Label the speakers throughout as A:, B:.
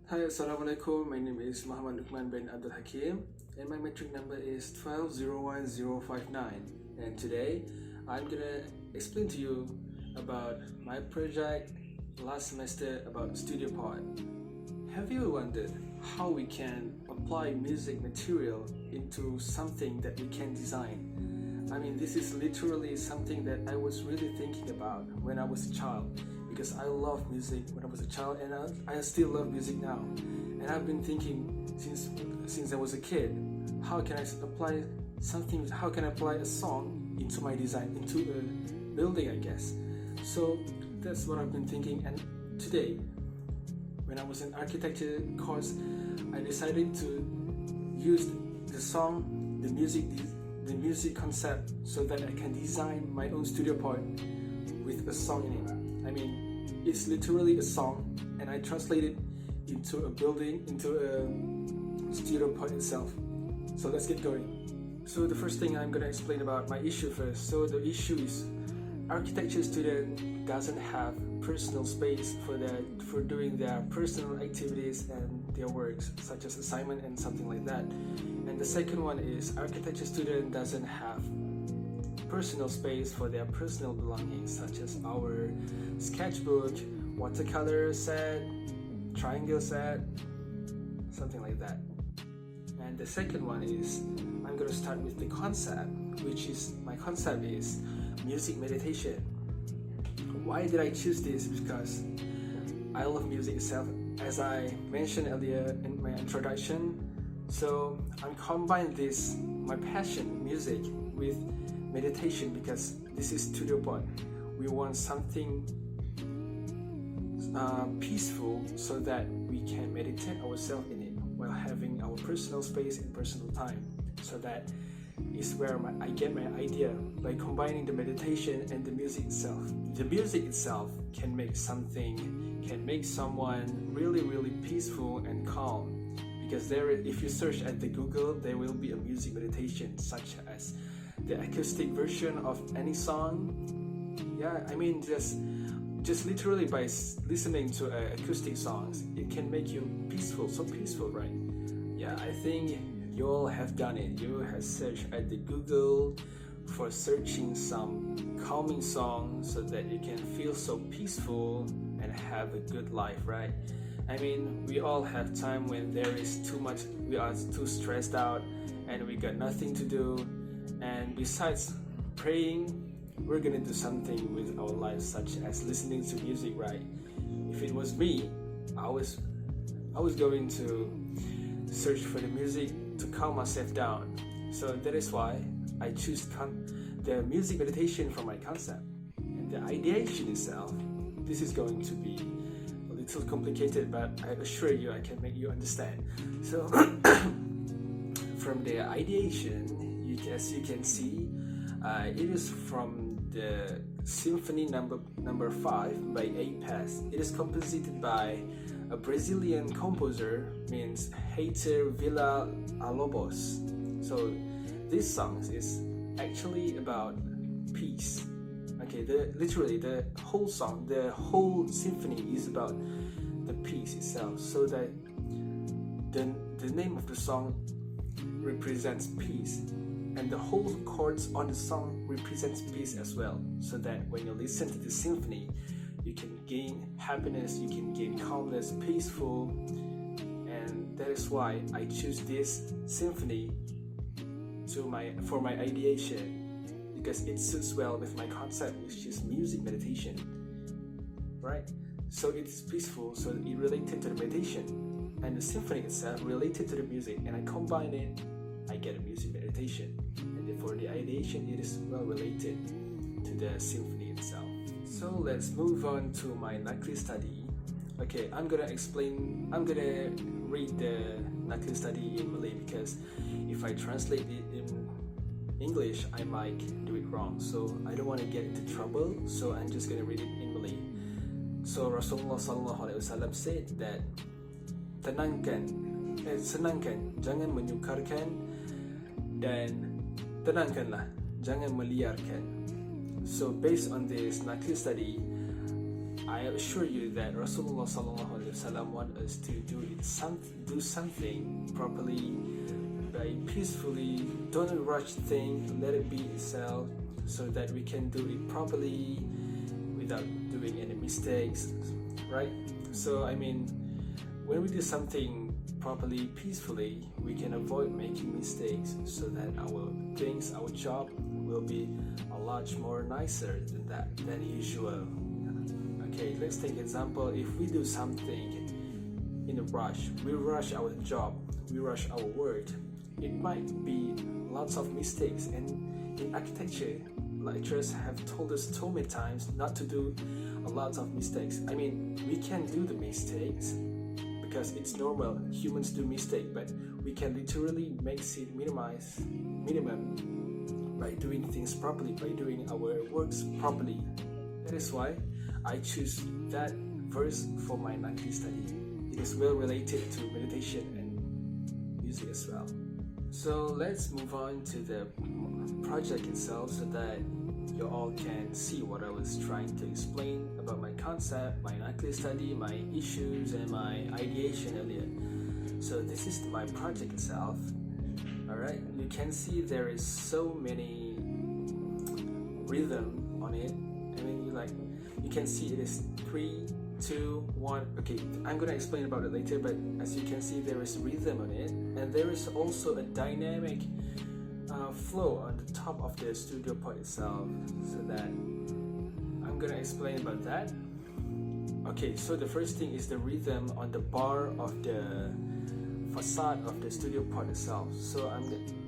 A: Hi, Assalamualaikum. My name is Muhammad Luqman bin Abdul Hakim, and my metric number is 1201059. And today, I'm gonna explain to you about my project last semester about Studio Pod. Have you wondered how we can apply music material into something that we can design? I mean, this is literally something that I was really thinking about when I was a child, because I loved music when I was a child, and I still love music now. And I've been thinking since I was a kid, how can I apply something? How can I apply a song into my design, into a building, I guess. So that's what I've been thinking. And today, when I was in architecture course, I decided to use the song, the music concept, so that I can design my own studio pod with a song in it. I mean, it's literally a song, and I translate it into a building, into a studio pod itself. So let's get going. So the first thing I'm gonna explain about my issue first. So the issue is architecture student doesn't have personal space for doing their personal activities and their works, such as assignment and something like that. And the second one is architecture student doesn't have personal space for their personal belongings, such as our sketchbook, watercolor set, triangle set, something like that. And the second one is, I'm gonna start with the concept, which is, my concept is music meditation. Why did I choose this? Because I love music itself, as I mentioned earlier in my introduction. So I'm combining this, my passion, music, with meditation, because this is Studio Pod. We want something peaceful so that we can meditate ourselves in it while having our personal space and personal time. So that is where I get my idea, by combining the meditation and the music itself. The music itself can make someone really, really peaceful and calm, because if you search at the Google, there will be a music meditation, such as the acoustic version of any song. Yeah, I mean, just literally by listening to acoustic songs, it can make you peaceful, so peaceful, right? Yeah, I think you all have done it. You have searched at the Google for searching some calming song so that you can feel so peaceful and have a good life, right? I mean, we all have time when there is too much, we are too stressed out and we got nothing to do. And besides praying, we're gonna do something with our lives, such as listening to music, right? If it was me, I was going to search for the music to calm myself down. So that is why I choose the music meditation for my concept. And the ideation itself, this is going to be a little complicated, but I assure you I can make you understand. So from the ideation, as you can see, it is from the Symphony number 5 by Apas. It is composited by a Brazilian composer, means Heitor Villa-Lobos. So this song is actually about peace. Okay, literally the whole song, the whole symphony is about the peace itself. So that the name of the song represents peace, and the whole chords on the song represents peace as well. So that when you listen to the symphony, you can gain happiness, you can gain calmness, peaceful. And that is why I choose this symphony for my ideation, because it suits well with my concept, which is music meditation, right? So it's peaceful, so it related to the meditation, and the symphony itself related to the music, and I combine it, I get a music meditation. And for the ideation, it is well related to the symphony itself. So let's move on to my Nakli study. Okay, I'm gonna read the Nakli study in Malay, because if I translate it in English, I might do it wrong. So I don't want to get into trouble, so I'm just gonna read it in Malay. So Rasulullah SAW said that senangkan, jangan menyukarkan, dan tenangkanlah, jangan meliarkan. So based on this Nakli study, I assure you that Rasulullah Sallallahu Alaihi Wasallam wants us to do something properly, by peacefully. Don't rush things. Let it be itself, so that we can do it properly without doing any mistakes, right? So I mean, when we do something properly, peacefully, we can avoid making mistakes, so that our job will be a lot more nicer than usual. Okay, let's take example. If we do something in a rush, we rush our job, we rush our work, it might be lots of mistakes. And in architecture, lecturers have told us so many times not to do a lot of mistakes. I mean, we can do the mistakes because it's normal. Humans do mistakes, but we can literally make it minimum by doing things properly, by doing our works properly. That is why I choose that verse for my nightly study. It is well related to meditation and music as well. So let's move on to the project itself, so that you all can see what I was trying to explain about my concept, my nightly study, my issues, and my ideation earlier. So this is my project itself. Alright, you can see there is so many rhythm on it. I mean, you can see it is 3, 2, 1. Okay, I'm gonna explain about it later, but as you can see, there is rhythm on it, and there is also a dynamic flow on the top of the studio pod itself, so that I'm gonna explain about that. Okay, so the first thing is the rhythm on the bar of the facade of the studio pod itself. So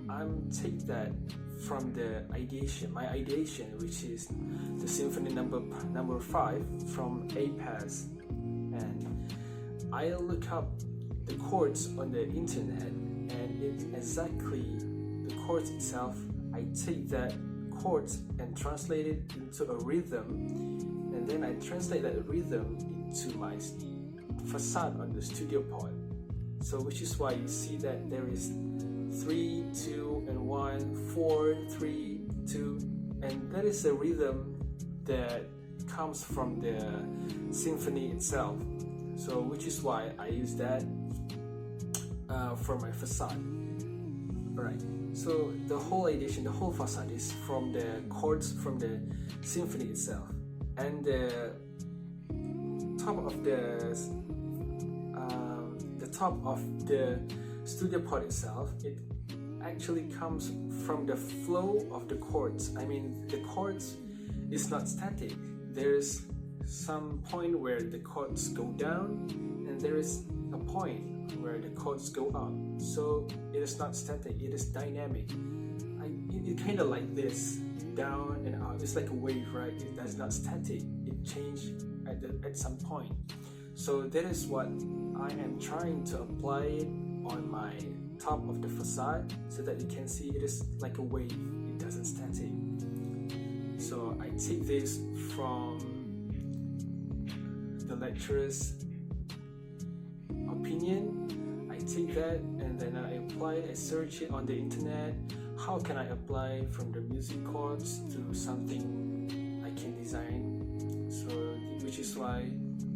A: I'm take that from the ideation, my ideation, which is the symphony number 5 from APAS, and I look up the chords on the internet, and it exactly the chords itself. I take that chords and translate it into a rhythm, and then I translate that rhythm into my facade on the studio pod. So which is why you see that there is 3, 2, and 1, 4, 3, 2, and that is the rhythm that comes from the symphony itself. So which is why I use that for my facade. Alright, so the whole ideation, the whole facade is from the chords from the symphony itself, and the top of the studio pod itself, it actually comes from the flow of the chords. I mean, the chords is not static. There's some point where the chords go down, and there is a point where the chords go up. So it is not static, it is dynamic. It kind of like this, down and up. It's like a wave, right? That's not static. It changed at some point. So that is what I am trying to apply it on my top of the facade, so that you can see it is like a wave. It doesn't static. So I take this from the lecturer's opinion. I take that and then I apply it. I search it on the internet. How can I apply from the music chords to something I can design? So which is why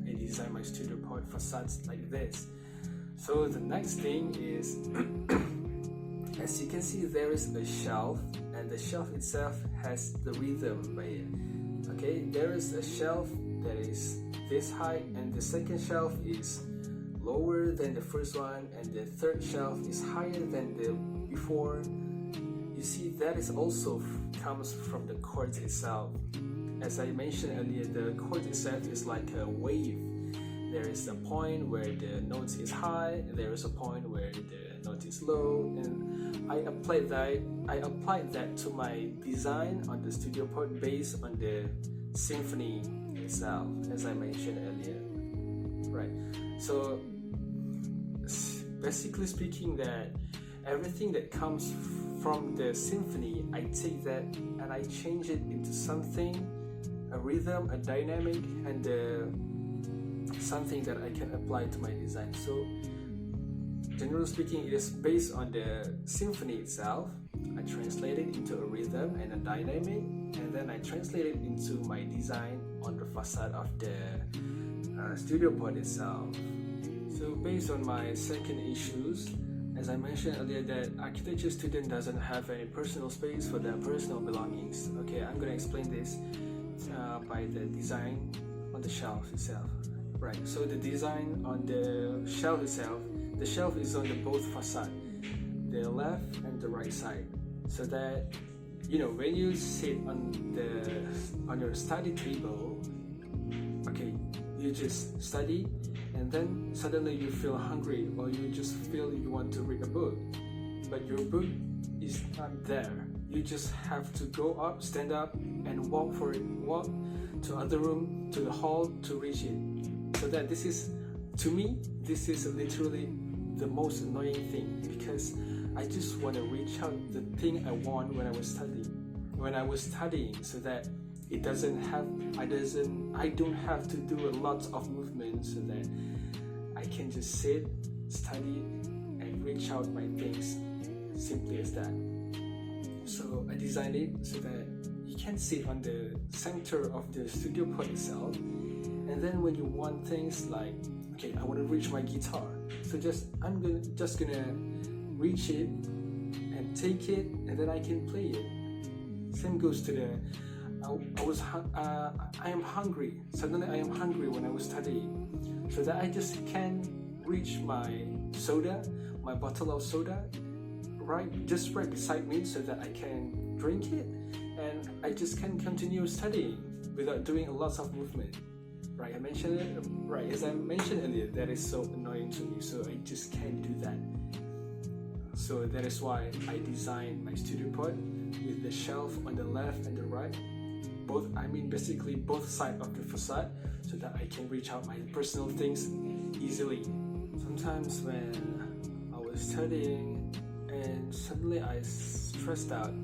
A: I design my studio pod facades like this. So the next thing is, as you can see, there is a shelf, and the shelf itself has the rhythm by it. Okay, there is a shelf that is this height, and the second shelf is lower than the first one, and the third shelf is higher than the before. You see, that is also comes from the chord itself. As I mentioned earlier, the chord itself is like a wave. There is a point where the note is high, and there is a point where the note is low, and I applied that to my design on the studio pod based on the symphony itself, as I mentioned earlier. Right. So basically speaking, that everything that comes from the symphony, I take that and I change it into something, a rhythm, a dynamic, and something that I can apply to my design. So generally speaking, it is based on the symphony itself. I translate it into a rhythm and a dynamic, and then I translate it into my design on the facade of the studio pod itself. So based on my second issues, as I mentioned earlier, that architecture student doesn't have any personal space for their personal belongings. Okay, I'm gonna explain this by the design on the shelf itself. Right, so the design on the shelf itself, the shelf is on the both facade, the left and the right side, so that when you sit on your study table, okay, you just study, and then suddenly you feel hungry, or you just feel you want to read a book, but your book is not there. You just have to go up, stand up, and walk to other room, to the hall to reach it. So that to me, this is literally the most annoying thing, because I just want to reach out the thing I want when I was studying, so that I don't have to do a lot of movement, so that I can just sit, study, and reach out my things, simply as that. So I designed it so that you can sit on the center of the studio pod itself, and then when you want things like, okay, I want to reach my guitar, so I'm gonna reach it and take it, and then I can play it. Same goes to the I am hungry. Suddenly I am hungry when I was studying, so that I just can reach my bottle of soda, right beside me, so that I can drink it, and I just can continue studying without doing a lot of movement. Right, as I mentioned earlier, that is so annoying to me, so I just can't do that. So that is why I designed my studio pod with the shelf on the left and the right, basically both sides of the facade, so that I can reach out my personal things easily. Sometimes when I was studying and suddenly I stressed out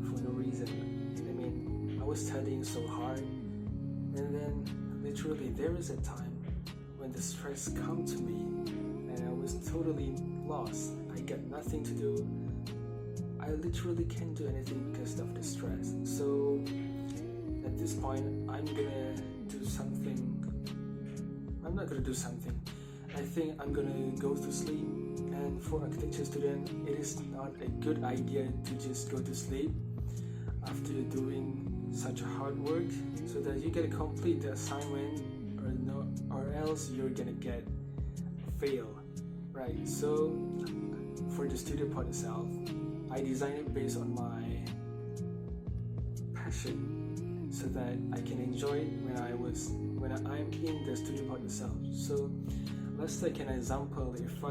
A: for no reason. I was studying so hard, and then literally there is a time when the stress come to me and I was totally lost. I got nothing to do. I literally can't do anything because of the stress. So at this point, I'm gonna do something. I'm not gonna do something. I think I'm gonna go to sleep. And for architecture student, it is not a good idea to just go to sleep after doing such hard work, so that you gotta complete the assignment, or else you're gonna get fail, right? So for the studio pod itself, I designed it based on my passion, so that I can enjoy it when I'm in the studio pod itself. So let's take an example. If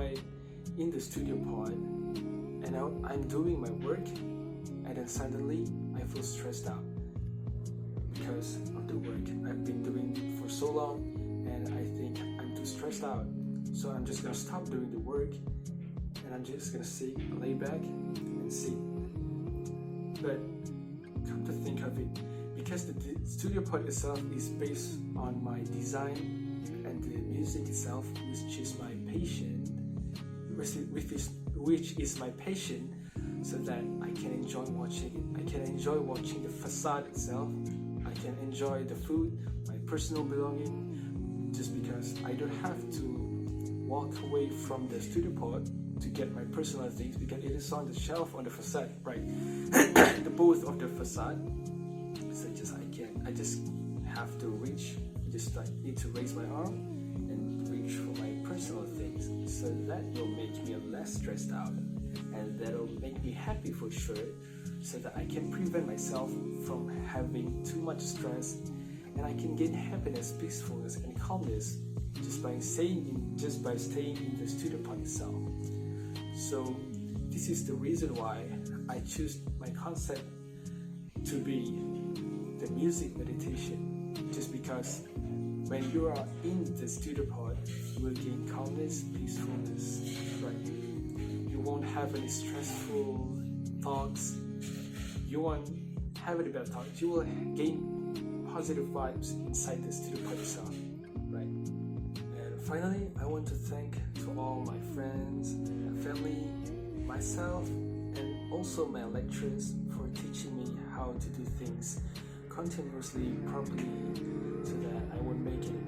A: in the studio pod and I'm doing my work, and then suddenly I feel stressed out because of the work I've been doing for so long, and I think I'm too stressed out. So I'm just gonna stop doing the work, and I'm just gonna lay back and sit. But come to think of it, because the studio pod itself is based on my design and the music itself, which is my passion, so that I can enjoy watching it. I can enjoy watching the facade itself. I can enjoy the food, my personal belonging, just because I don't have to walk away from the studio pod to get my personal things, because it is on the shelf on the facade, right? The both of the facade. So I just have to reach. Need to raise my arm and reach for my personal things, so that will make me less stressed out, and that will make me happy for sure, so that I can prevent myself from having too much stress, and I can gain happiness, peacefulness, and calmness just by staying in the studio pod itself. So this is the reason why I choose my concept to be the music meditation, just because when you are in the studio pod, you will gain calmness, peacefulness, right? You won't have any stressful thoughts. You won't have any bad thoughts. You will gain positive vibes inside the studio pod itself, right? And finally, I want to thank to all my friends, my family, myself, and also my lecturers for teaching me how to do things continuously, properly,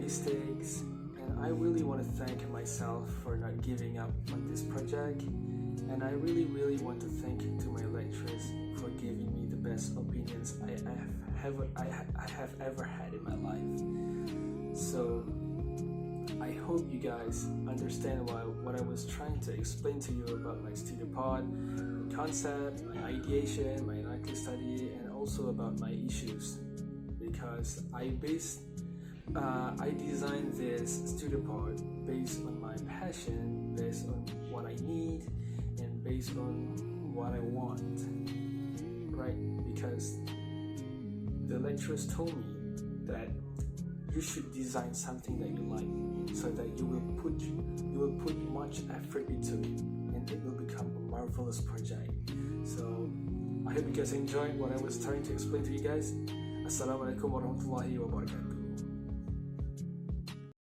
A: mistakes, and I really want to thank myself for not giving up on this project. And I really want to thank to my lecturers for giving me the best opinions I have ever had in my life. So I hope you guys understand what I was trying to explain to you about my studio pod, the concept, my ideation, my likely study, and also about my issues. Because I designed this studio pod based on my passion, based on what I need, and based on what I want, right? Because the lecturers told me that you should design something that you like, so that you will put much effort into it, and it will become a marvelous project. So I hope you guys enjoyed what I was trying to explain to you guys. Assalamualaikum warahmatullahi wabarakatuh.